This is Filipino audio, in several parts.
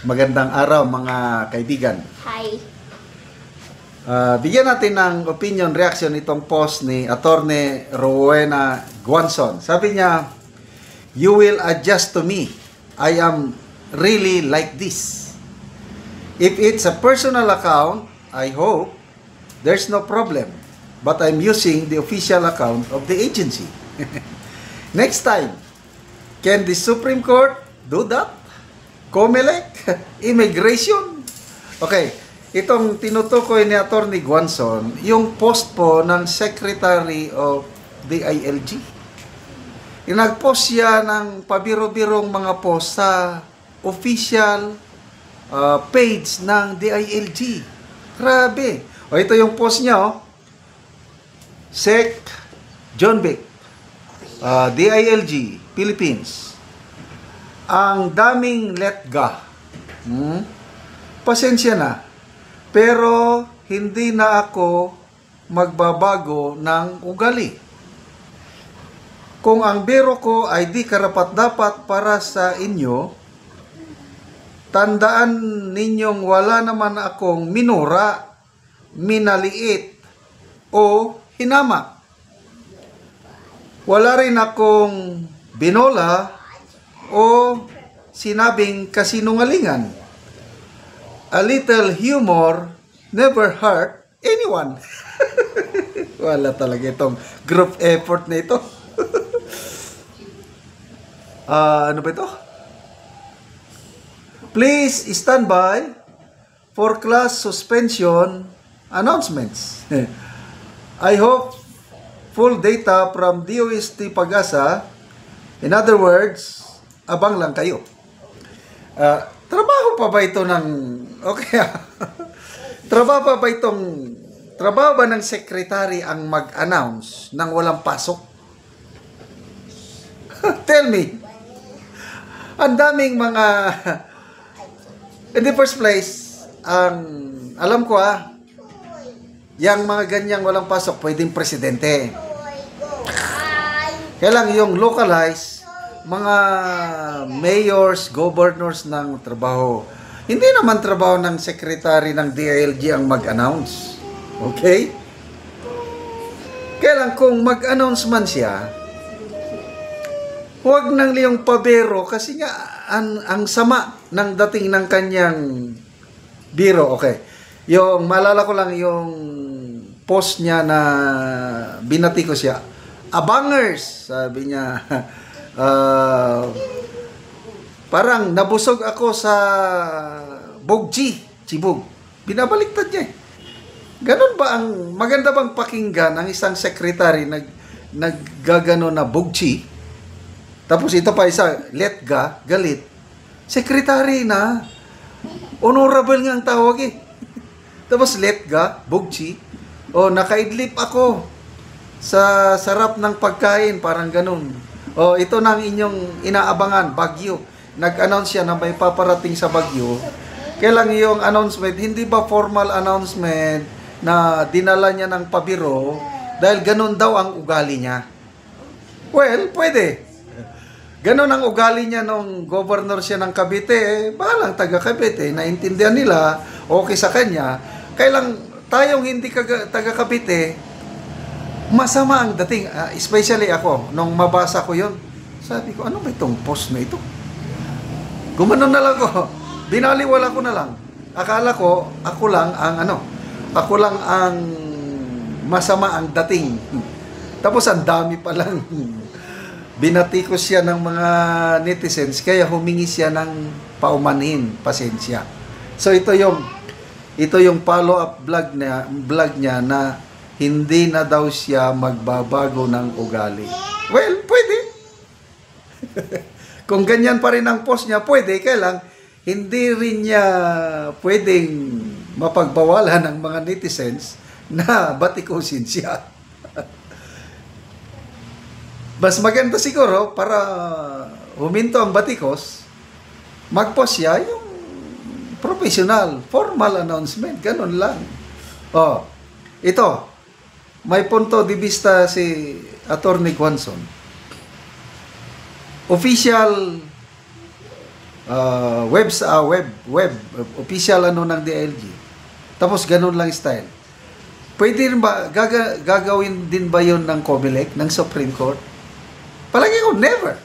Magandang araw mga kaibigan. Hi. Bigyan natin ng opinion reaction itong post ni Attorney Rowena Guanzon. Sabi niya, "You will adjust to me. I am really like this. If it's a personal account, I hope there's no problem. But I'm using the official account of the agency. Next time, can the Supreme Court do that? COMELEC? Immigration?" Okay, itong tinutukoy ni Attorney Guanzon, yung post po ng Secretary of the ILG. Nag-post siya ng pabiro-birong mga post sa official page ng DILG. Grabe. O, ito yung post niya, oh. Sec. John Vic, DILG, Philippines. Ang daming letga. Pasensya na. Pero hindi na ako magbabago ng ugali. Kung ang biro ko ay di karapat-dapat para sa inyo, tandaan ninyong wala naman akong minura, minaliit, o hinama. Wala rin akong binola o sinabing kasinungalingan. A little humor never hurt anyone. Wala talaga itong group effort na ito. Ano ba ito? Please stand by for class suspension announcements. I hope full data from DOST Pag-asa. In other words, abang lang kayo. Trabaho pa ba ito ng... Okay. Trabaho ba ng secretary ang mag-announce ng walang pasok? Tell me. Ang daming mga... In the first place, alam ko yung mga ganyang walang pasok, pwedeng presidente. Kaya lang yung localized, mga mayors, governors ng trabaho. Hindi naman trabaho ng secretary ng DILG ang mag-announce. Okay? Kaya lang kung mag-announce man siya, huwag nang liyong pabero kasi nga ang sama ng dating ng kanyang biro. Okay. Yung malala ko lang yung post niya na binati ko siya. Abangers, sabi niya. Parang nabusog ako sa Bogji, Chibog. Binabaliktad niya. Ganon ba ang maganda bang pakinggan ang isang secretary naggagano na Bogji? Tapos ito pa isa, letga, galit. Secretary na. Honorable nga ang tawag eh. Tapos letga, Bogji. O, nakaidlip ako sa sarap ng pagkain, parang ganun. O, ito na ang inyong inaabangan, Baguio. Nag-announce siya na may paparating sa Baguio. Kaya lang yung announcement, hindi ba formal announcement na dinala niya ng pabiro dahil ganun daw ang ugali niya? Well, pwede. Ganon ang ugali niya nung governor siya ng Cavite, balang taga Cavite, naintindihan nila, okay sa kanya. Kaya lang tayong hindi taga Cavite, masama ang dating, especially ako, nung mabasa ko yun, sabi ko, ano ba itong post na ito? Gumanon na lang ko, binaliwala ko na lang. Akala ko, ako lang ang masama ang dating. Tapos ang dami palang binati ko siya ng mga netizens, kaya humingi siya ng paumanhin, pasensya. So ito yung follow-up vlog niya na hindi na daw siya magbabago ng ugali. Well, pwede. Kung ganyan pa rin ang post niya, pwede. Kaya lang, hindi rin niya pwedeng mapagbawalan ng mga netizens na batikusin siya. Mas maganda siguro para huminto ang batikos, mag-post siya yung professional, formal announcement, ganun lang. Oh, ito, may punto de vista si Attorney Guanzon. Official web official ano ng DILG. Tapos ganun lang style. Pwede rin ba gagawin din ba 'yon ng COMELEC, ng Supreme Court? Palagi ko never.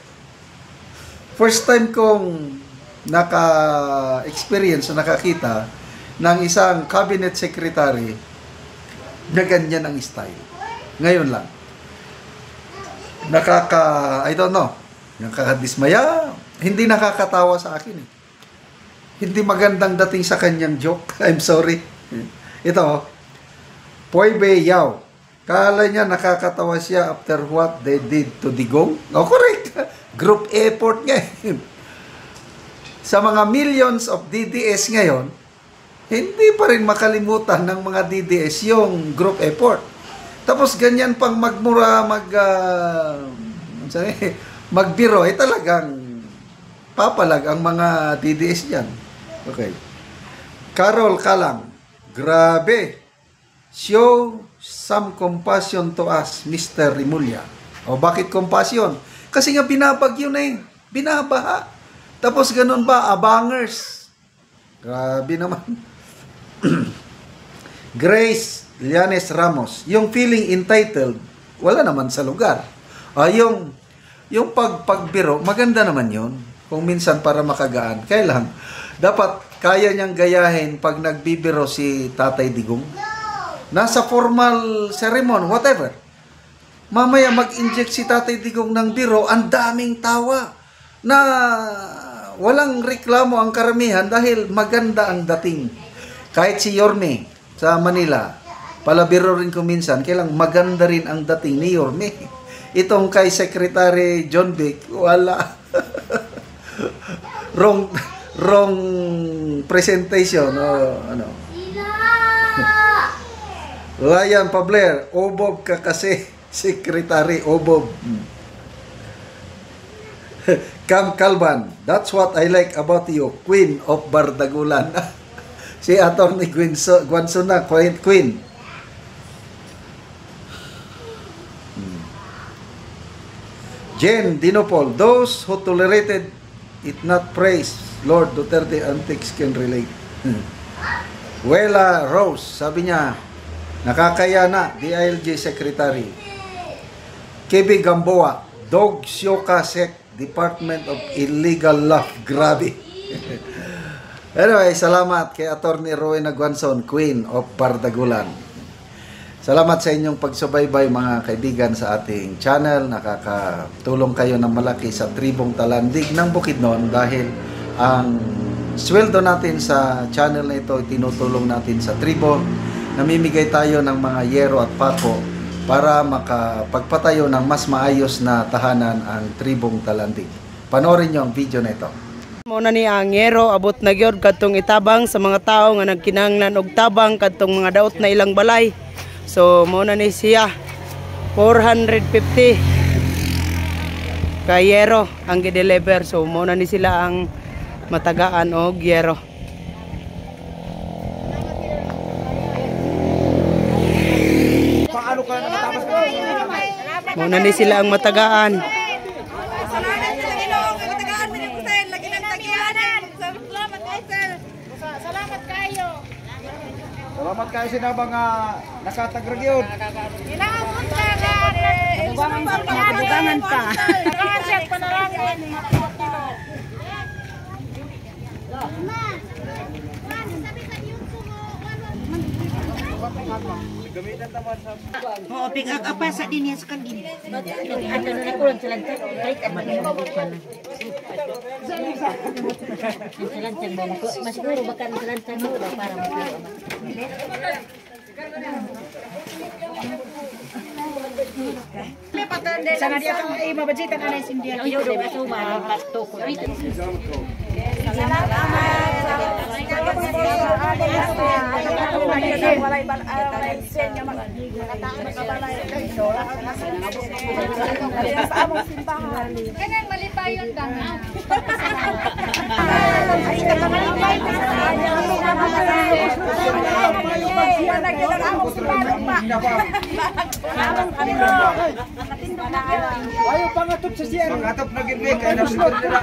First time kong naka-experience, nakakita ng isang cabinet secretary na ganyan ang style. Ngayon lang. I don't know, nakakadismaya, hindi nakakatawa sa akin eh. Hindi magandang dating sa kanyang joke. I'm sorry. Ito, Poybe Yao. Kala niya nakakatawa siya after what they did to Digong. Oh, correct. Group effort nga. Sa mga millions of DDS ngayon, hindi pa rin makalimutan ng mga DDS yung group effort. Tapos ganyan pang magmura, magbiro, talagang papalag ang mga DDS dyan. Okay. Carol Kalang, grabe. Show some compassion to us, Mr. Rimulya. O bakit compassion? Kasi nga binabagyo na eh. Binabaha. Tapos ganun ba, abangers. Grabe naman. Grace Lianes Ramos, yung feeling entitled, wala naman sa lugar. Yung pagbiro, maganda naman yun. Kung minsan para makagaan. Kaya lang, dapat kaya niyang gayahin pag nagbibiro si Tatay Digong. Nasa formal ceremony, whatever. Mamaya mag-inject si Tatay Digong ng biro, ang daming tawa. Na walang reklamo ang karamihan dahil maganda ang dating. Kahit si Yorme sa Manila, palabiro rin ko minsan, kailang maganda rin ang dating ni Yorme. Itong kay Secretary John Vic, wala. wrong presentation. Ano. Ryan Pabler, obob ka kasi, Secretary, obob. Cam Calvan, that's what I like about you, Queen of Bardagulan. Si Atty. Guanzo na, Queen. Jen Dinopol, those who tolerated it not praise, Lord Duterte antics can relate. Wela Rose, sabi niya, nakakaya na, DILG Secretary. KB Gamboa, Dog Syoka Sec, Department of Illegal Love. Grabe. Anyway, salamat kay Atty. Rowena Guanzon, Queen of Bardagulan. Salamat sa inyong pagsubaybay mga kaibigan sa ating channel. Nakakatulong kayo ng malaki sa tribong Talandig ng Bukidnon dahil ang sweldo natin sa channel na ito tinutulong natin sa tribo. Namimigay tayo ng mga yero at pako para makapagpatayo ng mas maayos na tahanan ang tribong Talandig. Panoorin nyo ang video na ito. Muna ni ang yero abot na gyud kadtong itabang sa mga tao nga nagkinahanglan og tabang kadtong mga daot na ilang balay. So muna ni siya 450 ka yero ang gi-deliver. So muna ni sila ang matagaan og yero. Muna ni sila ang matagaan. Salamat kayo sinabang nakatagrag yun. Dugangan pa. Oo, pick-up apa sa din yan sa kandin. Ano na kulang sa lantan. Kahit ang magiging ka na. Sa lantan mo. Mas siguro baka sa lantan mo para magiging. Sana dia kang mabajitan na yung sindihan. Ang yun, mas umara. Toko. Kanang malipayon ba nga? Ay, Ayaw pangatop sa siya. Pangatop na gimmick. Kaya nasunod nila.